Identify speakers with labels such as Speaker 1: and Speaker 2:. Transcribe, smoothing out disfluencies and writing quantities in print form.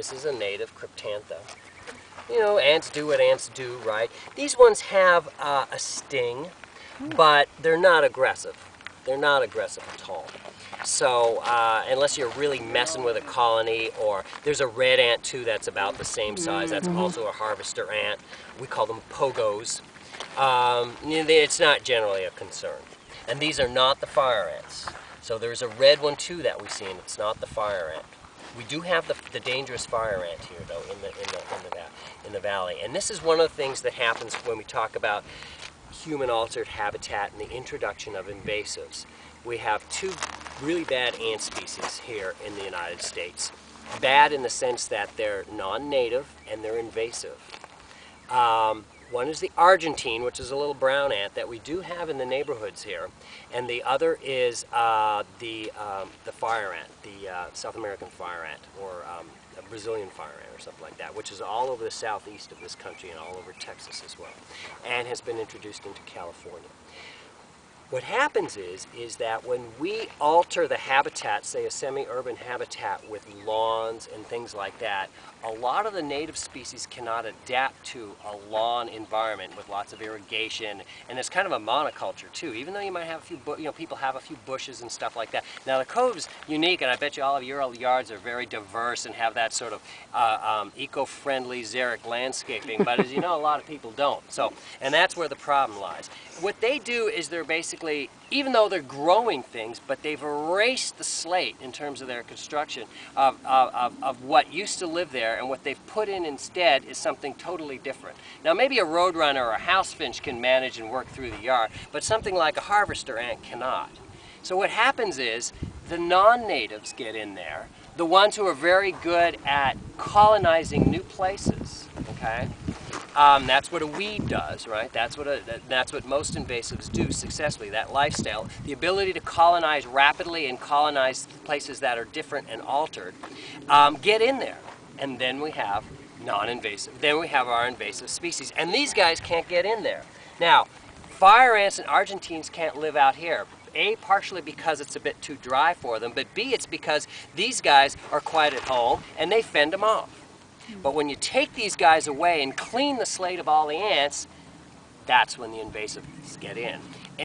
Speaker 1: This is a native Cryptantha. You know, ants do what ants do, right? These ones have a sting, but they're not aggressive. They're not aggressive at all. So unless you're really messing with a colony, or there's a red ant too that's about the same size. That's also a harvester ant. We call them pogos. It's not generally a concern. And these are not the fire ants. So there's a red one too that we've seen. It's not the fire ant. We do have the dangerous fire ant here, though, in the valley. And this is one of the things that happens when we talk about human-altered habitat and the introduction of invasives. We have two really bad ant species here in the United States. Bad in the sense that they're non-native and they're invasive. One is the Argentine, which is a little brown ant that we do have in the neighborhoods here, and the other is the fire ant, the South American fire ant, or a Brazilian fire ant or something like that, which is all over the southeast of this country and all over Texas as well, and has been introduced into California. What happens is that when we alter the habitat, say a semi-urban habitat with lawns and things like that, a lot of the native species cannot adapt to a lawn environment with lots of irrigation, and it's kind of a monoculture too. Even though you might have a few, people have a few bushes and stuff like that. Now the Cove's unique, and I bet you all of your yards are very diverse and have that sort of eco-friendly xeric landscaping. But as you know, a lot of people don't. So, and that's where the problem lies. What they do is they're basically, even though they're growing things, but they've erased the slate in terms of their construction of what used to live there, and what they've put in instead is something totally different. Now maybe a roadrunner or a house finch can manage and work through the yard, but something like a harvester ant cannot. So what happens is the non-natives get in there, the ones who are very good at colonizing new places, okay? That's what a weed does, right? That's what most invasives do successfully, that lifestyle. The ability to colonize rapidly and colonize places that are different and altered, get in there. And then we have non-invasive. Then we have our invasive species. And these guys can't get in there. Now, fire ants and Argentines can't live out here. A, partially because it's a bit too dry for them, but B, it's because these guys are quite at home and they fend them off. But when you take these guys away and clean the slate of all the ants, that's when the invasives get in.